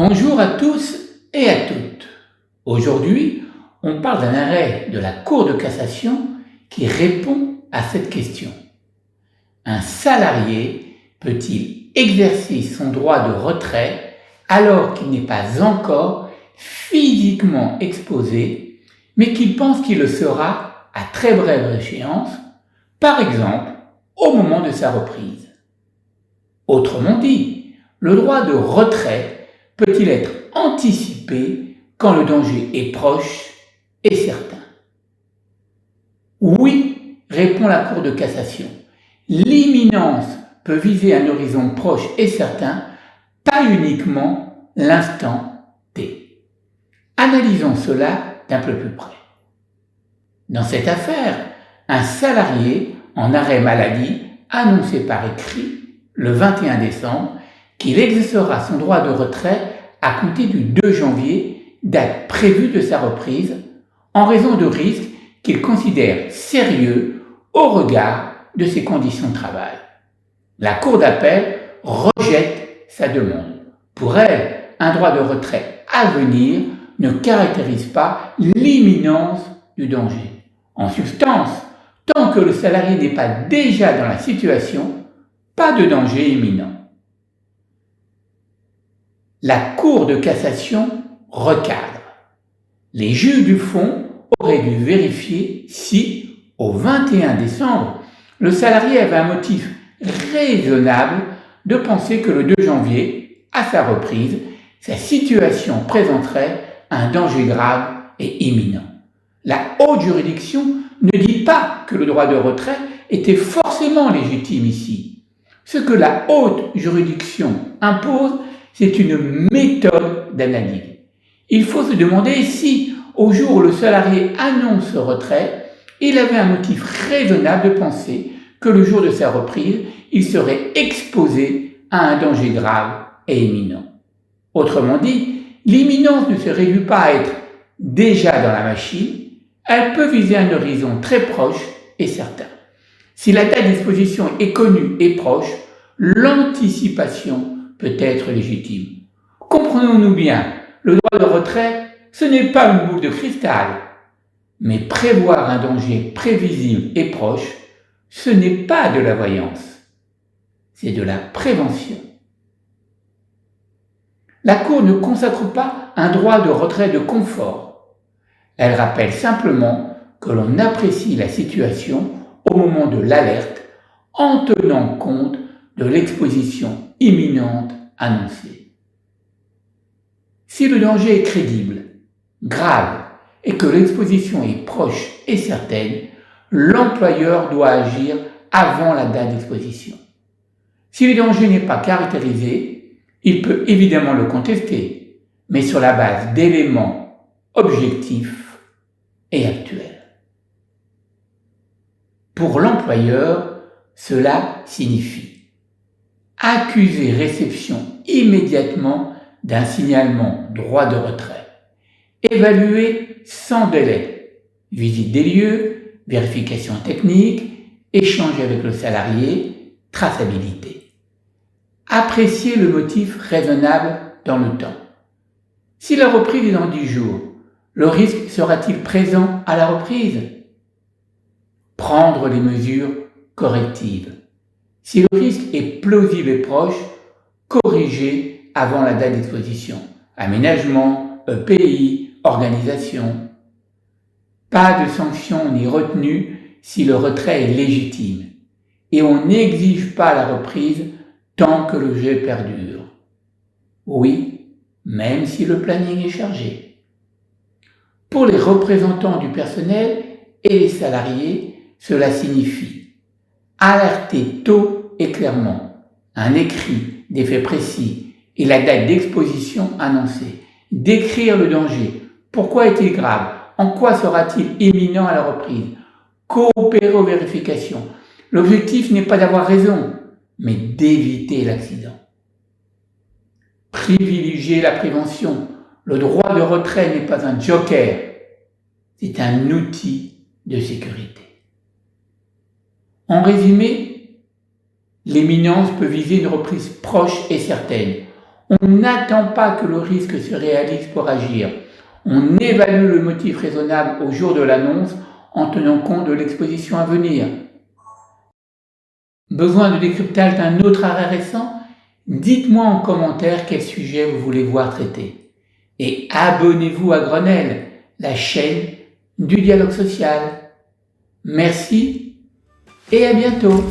Bonjour à tous et à toutes. Aujourd'hui, on parle d'un arrêt de la Cour de cassation qui répond à cette question. Un salarié peut-il exercer son droit de retrait alors qu'il n'est pas encore physiquement exposé, mais qu'il pense qu'il le sera à très brève échéance, par exemple au moment de sa reprise? Autrement dit, le droit de retrait peut-il être anticipé quand le danger est proche et certain? Oui, répond la Cour de cassation. L'imminence peut viser un horizon proche et certain, pas uniquement l'instant T. Analysons cela d'un peu plus près. Dans cette affaire, un salarié en arrêt maladie annonçait par écrit le 21 décembre qu'il exercera son droit de retrait à compter du 2 janvier, date prévue de sa reprise, en raison de risques qu'il considère sérieux au regard de ses conditions de travail. La Cour d'appel rejette sa demande. Pour elle, un droit de retrait à venir ne caractérise pas l'imminence du danger. En substance, tant que le salarié n'est pas déjà dans la situation, pas de danger imminent. La Cour de cassation recadre. Les juges du fond auraient dû vérifier si, au 21 décembre, le salarié avait un motif raisonnable de penser que le 2 janvier, à sa reprise, sa situation présenterait un danger grave et imminent. La haute juridiction ne dit pas que le droit de retrait était forcément légitime ici. Ce que la haute juridiction impose, c'est une méthode d'analyse. Il faut se demander si, au jour où le salarié annonce ce retrait, il avait un motif raisonnable de penser que le jour de sa reprise, il serait exposé à un danger grave et imminent. Autrement dit, l'imminence ne se réduit pas à être déjà dans la machine, elle peut viser un horizon très proche et certain. Si la date d'exposition est connue et proche, l'anticipation peut être légitime. Comprenons-nous bien, le droit de retrait, ce n'est pas une boule de cristal, mais prévoir un danger prévisible et proche, ce n'est pas de la voyance, c'est de la prévention. La Cour ne consacre pas un droit de retrait de confort. Elle rappelle simplement que l'on apprécie la situation au moment de l'alerte en tenant compte de l'exposition imminente annoncée. Si le danger est crédible, grave et que l'exposition est proche et certaine, l'employeur doit agir avant la date d'exposition. Si le danger n'est pas caractérisé, il peut évidemment le contester, mais sur la base d'éléments objectifs et actuels. Pour l'employeur, cela signifie accuser réception immédiatement d'un signalement droit de retrait, évaluer sans délai, visite des lieux, vérification technique, échange avec le salarié, traçabilité. Apprécier le motif raisonnable dans le temps. Si la reprise est dans 10 jours, le risque sera-t-il présent à la reprise? Prendre les mesures correctives. Si le risque est plausible et proche, corriger avant la date d'exposition. Aménagement, EPI, organisation. Pas de sanction ni retenue si le retrait est légitime. Et on n'exige pas la reprise tant que le jet perdure. Oui, même si le planning est chargé. Pour les représentants du personnel et les salariés, cela signifie alerter tôt et clairement, un écrit des faits précis et la date d'exposition annoncée, décrire le danger, pourquoi est-il grave, en quoi sera-t-il imminent à la reprise, coopérer aux vérifications. L'objectif n'est pas d'avoir raison, mais d'éviter l'accident. Privilégier la prévention. Le droit de retrait n'est pas un joker, c'est un outil de sécurité. En résumé, l'imminence peut viser une reprise proche et certaine. On n'attend pas que le risque se réalise pour agir. On évalue le motif raisonnable au jour de l'annonce en tenant compte de l'exposition à venir. Besoin de décryptage d'un autre arrêt récent? Dites-moi en commentaire quel sujet vous voulez voir traité. Et abonnez-vous à Grenelle, la chaîne du dialogue social. Merci et à bientôt.